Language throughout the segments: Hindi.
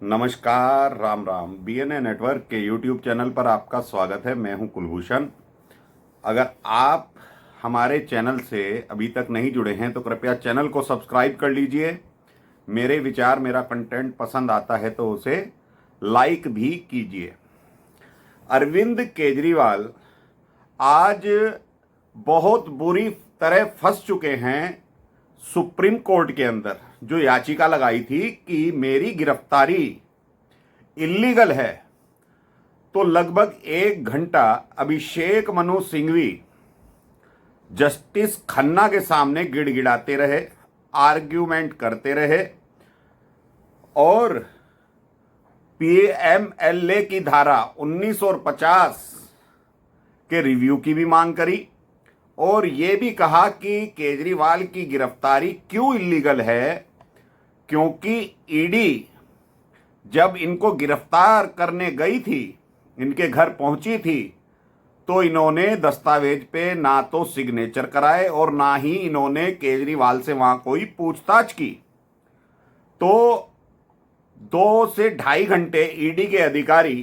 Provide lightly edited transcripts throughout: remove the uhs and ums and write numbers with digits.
नमस्कार, राम राम। बीएनए नेटवर्क के यूट्यूब चैनल पर आपका स्वागत है। मैं हूं कुलभूषण। अगर आप हमारे चैनल से अभी तक नहीं जुड़े हैं तो कृपया चैनल को सब्सक्राइब कर लीजिए। मेरे विचार, मेरा कंटेंट पसंद आता है तो उसे लाइक भी कीजिए। अरविंद केजरीवाल आज बहुत बुरी तरह फंस चुके हैं सुप्रीम कोर्ट के अंदर। जो याचिका लगाई थी कि मेरी गिरफ्तारी इल्लीगल है, तो लगभग 1 घंटा अभिषेक मनु सिंघवी जस्टिस खन्ना के सामने गिड़गिड़ाते रहे, आर्ग्यूमेंट करते रहे और पीएमएलए की धारा 19 और 50 के रिव्यू की भी मांग करी और ये भी कहा कि केजरीवाल की गिरफ्तारी क्यों इल्लीगल है, क्योंकि ईडी जब इनको गिरफ्तार करने गई थी, इनके घर पहुंची थी, तो इन्होंने दस्तावेज पे ना तो सिग्नेचर कराए और ना ही इन्होंने केजरीवाल से वहां कोई पूछताछ की। तो 2 से ढाई घंटे ईडी के अधिकारी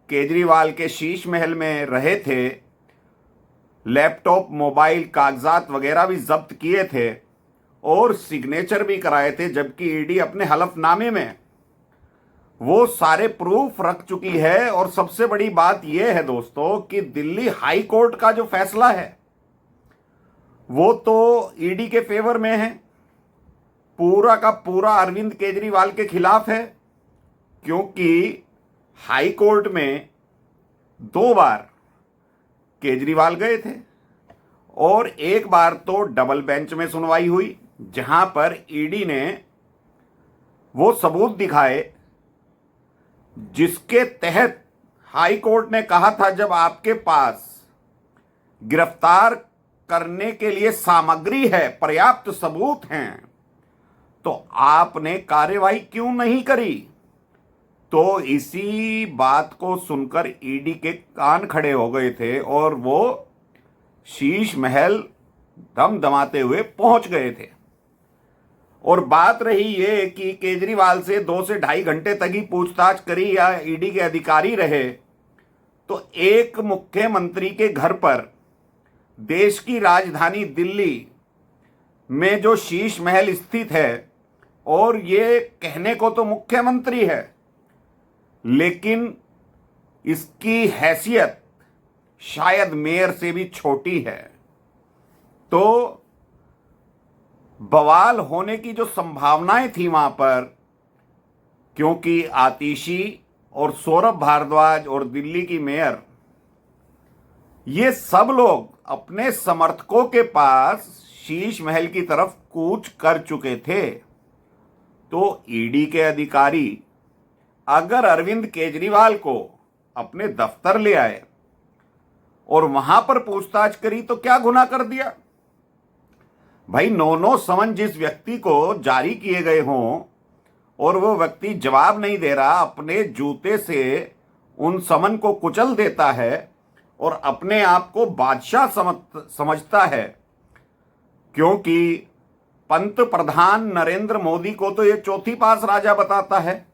केजरीवाल के शीश महल में रहे थे। लैपटॉप, मोबाइल, कागजात वगैरह भी जब्त किए थे और सिग्नेचर भी कराए थे, जबकि ईडी अपने हलफनामे में वो सारे प्रूफ रख चुकी है। और सबसे बड़ी बात यह है दोस्तों कि दिल्ली हाई कोर्ट का जो फैसला है वो तो ईडी के फेवर में है, पूरा का पूरा अरविंद केजरीवाल के खिलाफ है, क्योंकि हाई कोर्ट में 2 बार केजरीवाल गए थे और 1 बार तो डबल बेंच में सुनवाई हुई, जहां पर ईडी ने वो सबूत दिखाए जिसके तहत हाई कोर्ट ने कहा था जब आपके पास गिरफ्तार करने के लिए सामग्री है, पर्याप्त सबूत हैं, तो आपने कार्यवाही क्यों नहीं करी। तो इसी बात को सुनकर ईडी के कान खड़े हो गए थे और वो शीश महल दमदमाते हुए पहुंच गए थे। और बात रही ये कि केजरीवाल से 2 से ढाई घंटे तक ही पूछताछ करी या ईडी के अधिकारी रहे, तो एक मुख्यमंत्री के घर पर देश की राजधानी दिल्ली में जो शीश महल स्थित है, और ये कहने को तो मुख्यमंत्री है लेकिन इसकी हैसियत शायद मेयर से भी छोटी है, तो बवाल होने की जो संभावनाएं थी वहां पर, क्योंकि आतिशी और सौरभ भारद्वाज और दिल्ली की मेयर, ये सब लोग अपने समर्थकों के पास शीश महल की तरफ कूच कर चुके थे। तो ईडी के अधिकारी अगर अरविंद केजरीवाल को अपने दफ्तर ले आए और वहां पर पूछताछ करी तो क्या गुनाह कर दिया भाई। 9 समन जिस व्यक्ति को जारी किए गए हों और वो व्यक्ति जवाब नहीं दे रहा, अपने जूते से उन समन को कुचल देता है और अपने आप को बादशाह समझता है, क्योंकि पंत प्रधान नरेंद्र मोदी को तो ये चौथी पास राजा बताता है,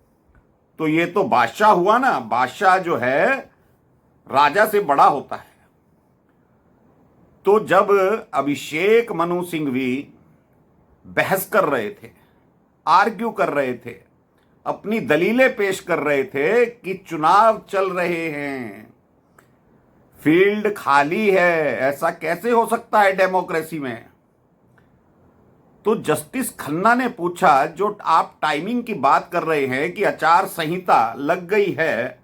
तो ये तो बादशाह हुआ ना। बादशाह जो है राजा से बड़ा होता है। तो जब अभिषेक मनु सिंघवी बहस कर रहे थे, आर्ग्यू कर रहे थे, अपनी दलीलें पेश कर रहे थे कि चुनाव चल रहे हैं, फील्ड खाली है, ऐसा कैसे हो सकता है डेमोक्रेसी में, तो जस्टिस खन्ना ने पूछा, जो आप टाइमिंग की बात कर रहे हैं कि आचार संहिता लग गई है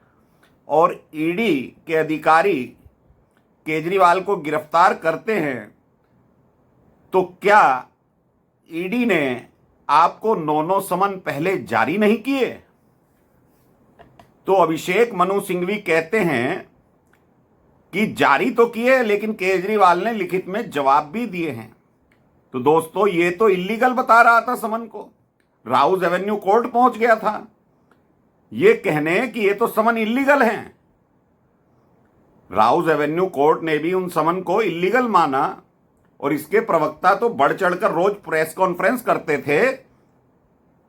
और ईडी के अधिकारी केजरीवाल को गिरफ्तार करते हैं, तो क्या ईडी ने आपको 9 समन पहले जारी नहीं किए। तो अभिषेक मनु सिंघवी कहते हैं कि जारी तो किए, लेकिन केजरीवाल ने लिखित में जवाब भी दिए हैं। तो दोस्तों ये तो इल्लीगल बता रहा था समन को, राउज एवेन्यू कोर्ट पहुंच गया था ये कहने कि ये तो समन इल्लीगल हैं। राउज एवेन्यू कोर्ट ने भी उन समन को इल्लीगल माना और इसके प्रवक्ता तो बढ़ चढ़कर रोज प्रेस कॉन्फ्रेंस करते थे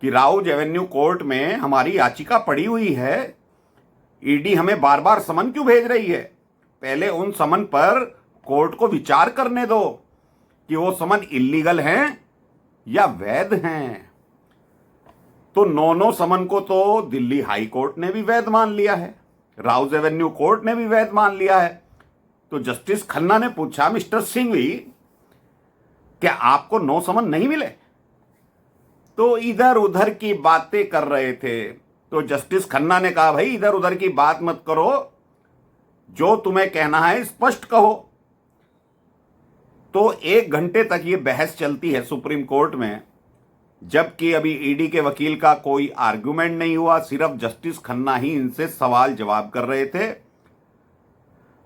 कि राउज एवेन्यू कोर्ट में हमारी याचिका पड़ी हुई है, ईडी हमें बार बार समन क्यों भेज रही है? पहले उन समन पर कोर्ट को विचार करने दो कि वो समन इल्लीगल हैं या वैध हैं। तो नो समन को तो दिल्ली हाई कोर्ट ने भी वैध मान लिया है, राउज एवेन्यू कोर्ट ने भी वैध मान लिया है। तो जस्टिस खन्ना ने पूछा, मिस्टर सिंघवी, क्या आपको नो समन नहीं मिले? तो इधर उधर की बातें कर रहे थे। तो जस्टिस खन्ना ने कहा, भाई इधर उधर की बात मत करो, जो तुम्हें कहना है स्पष्ट कहो। तो 1 घंटे तक ये बहस चलती है सुप्रीम कोर्ट में, जबकि अभी ईडी के वकील का कोई आर्गुमेंट नहीं हुआ, सिर्फ जस्टिस खन्ना ही इनसे सवाल जवाब कर रहे थे।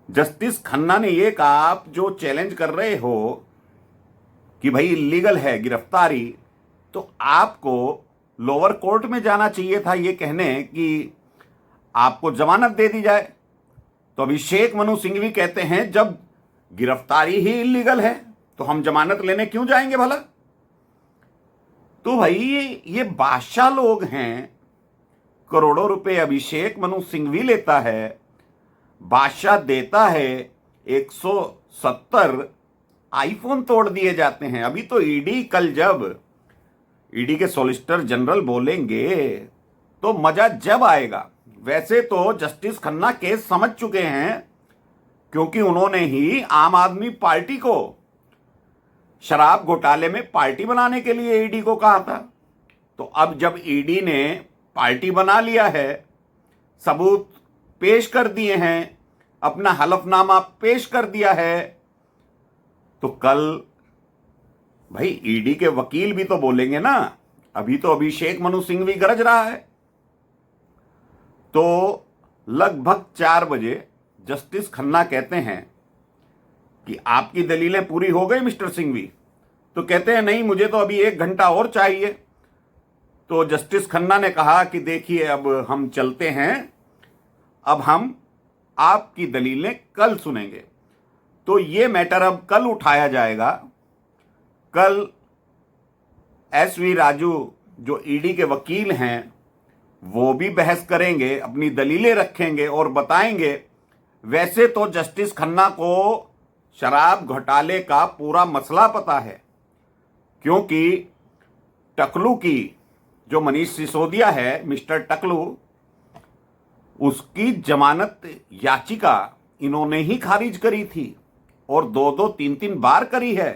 जस्टिस खन्ना ने यह कहा, आप जो चैलेंज कर रहे हो कि भाई इल्लीगल है गिरफ्तारी, तो आपको लोअर कोर्ट में जाना चाहिए था ये कहने कि आपको जमानत दे दी जाए। तो अभिषेक मनु सिंघवी कहते हैं, जब गिरफ्तारी ही इल्लीगल है तो हम जमानत लेने क्यों जाएंगे भला? तो भाई ये बादशाह लोग हैं, करोड़ों रुपए अभिषेक मनु सिंघवी लेता है, बादशाह देता है, 170 आईफोन तोड़ दिए जाते हैं। अभी तो ईडी, कल जब ईडी के सॉलिसिटर जनरल बोलेंगे तो मजा जब आएगा। वैसे तो जस्टिस खन्ना केस समझ चुके हैं, क्योंकि उन्होंने ही आम आदमी पार्टी को शराब घोटाले में पार्टी बनाने के लिए ईडी को कहा था। तो अब जब ईडी ने पार्टी बना लिया है, सबूत पेश कर दिए हैं, अपना हलफनामा पेश कर दिया है, तो कल भाई ईडी के वकील भी तो बोलेंगे ना। अभी तो अभिषेक मनु सिंघवी गरज रहा है। तो लगभग 4 बजे जस्टिस खन्ना कहते हैं कि आपकी दलीलें पूरी हो गई मिस्टर सिंघवी? तो कहते हैं, नहीं, मुझे तो अभी 1 घंटा और चाहिए। तो जस्टिस खन्ना ने कहा कि देखिए, अब हम चलते हैं, अब हम आपकी दलीलें कल सुनेंगे। तो ये मैटर अब कल उठाया जाएगा। कल SV राजू जो ईडी के वकील हैं, वो भी बहस करेंगे, अपनी दलीलें रखेंगे और बताएंगे। वैसे तो जस्टिस खन्ना को शराब घोटाले का पूरा मसला पता है, क्योंकि टकलू की जो मनीष सिसोदिया है, मिस्टर टकलू, उसकी जमानत याचिका इन्होंने ही खारिज करी थी और 2-2, 3-3 बार करी है।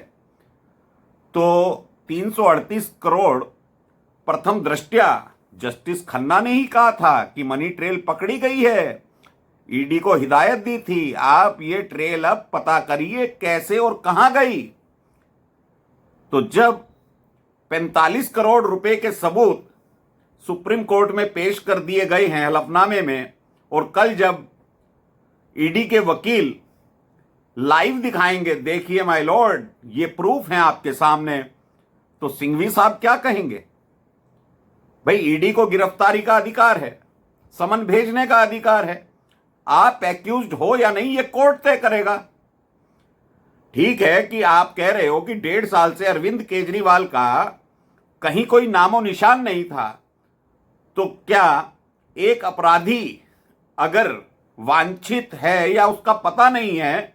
तो 338 करोड़ प्रथम दृष्टया जस्टिस खन्ना ने ही कहा था कि मनी ट्रेल पकड़ी गई है। ईडी को हिदायत दी थी, आप ये ट्रेल अब पता करिए कैसे और कहां गई। तो जब 45 करोड़ रुपए के सबूत सुप्रीम कोर्ट में पेश कर दिए गए हैं हलफनामे में, और कल जब ईडी के वकील लाइव दिखाएंगे, देखिए माय लॉर्ड, ये प्रूफ है आपके सामने, तो सिंघवी साहब क्या कहेंगे? भाई ईडी को गिरफ्तारी का अधिकार है, समन भेजने का अधिकार है, आप एक्यूज्ड हो या नहीं ये कोर्ट तय करेगा। ठीक है कि आप कह रहे हो कि 1.5 साल से अरविंद केजरीवाल का कहीं कोई नामो निशान नहीं था। तो क्या एक अपराधी अगर वांछित है या उसका पता नहीं है,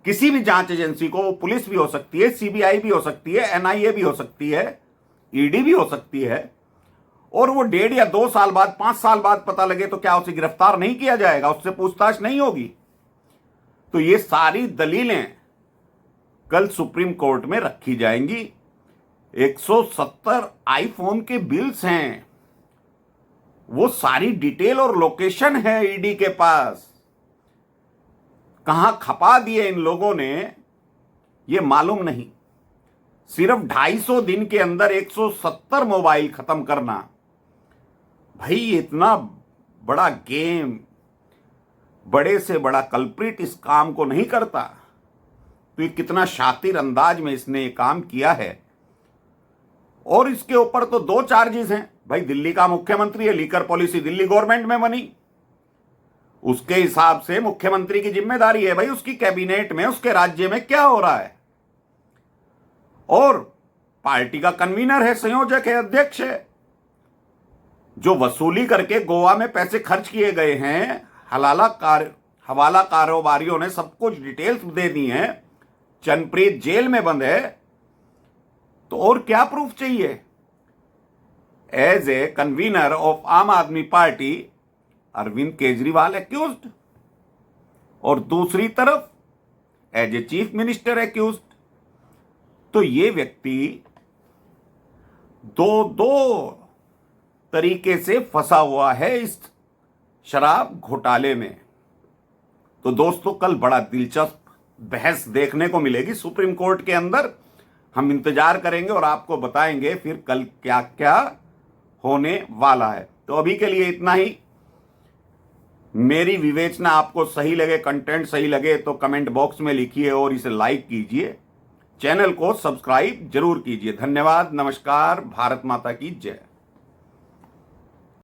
किसी भी जांच एजेंसी को, वो पुलिस भी हो सकती है, सीबीआई भी हो सकती है, एनआईए भी हो सकती है, ईडी भी हो सकती है, और वो 1.5 या 2 साल बाद, 5 साल बाद पता लगे, तो क्या उसे गिरफ्तार नहीं किया जाएगा? उससे पूछताछ नहीं होगी? तो ये सारी दलीलें कल सुप्रीम कोर्ट में रखी जाएंगी। 170 आईफोन के बिल्स हैं, वो सारी डिटेल और लोकेशन है ईडी के पास। कहां खपा दिए इन लोगों ने ये मालूम नहीं। सिर्फ 250 दिन के अंदर 170 मोबाइल खत्म करना, भाई इतना बड़ा गेम, बड़े से बड़ा कल्प्रिट इस काम को नहीं करता। तो ये कितना शातिर अंदाज में इसने ये काम किया है। और इसके ऊपर तो 2 चार्जेस हैं। भाई दिल्ली का मुख्यमंत्री है, लीकर पॉलिसी दिल्ली गवर्नमेंट में बनी, उसके हिसाब से मुख्यमंत्री की जिम्मेदारी है भाई उसकी कैबिनेट में, उसके राज्य में क्या हो रहा है। और पार्टी का कन्वीनर है, संयोजक है, अध्यक्ष है। जो वसूली करके गोवा में पैसे खर्च किए गए हैं, हवाला कारोबारियों ने सब कुछ डिटेल्स दे दी हैं। चनप्रीत जेल में बंद है, तो और क्या प्रूफ चाहिए? एज ए कन्वीनर ऑफ आम आदमी पार्टी, अरविंद केजरीवाल एक्यूज्ड, और दूसरी तरफ as a chief minister accused. तो ये व्यक्ति दो तरीके से फंसा हुआ है इस शराब घोटाले में। तो दोस्तों, कल बड़ा दिलचस्प बहस देखने को मिलेगी सुप्रीम कोर्ट के अंदर। हम इंतजार करेंगे और आपको बताएंगे फिर कल क्या क्या होने वाला है। तो अभी के लिए इतना ही। मेरी विवेचना आपको सही लगे, कंटेंट सही लगे तो कमेंट बॉक्स में लिखिए और इसे लाइक कीजिए। चैनल को सब्सक्राइब जरूर कीजिए। धन्यवाद, नमस्कार, भारत माता की जय।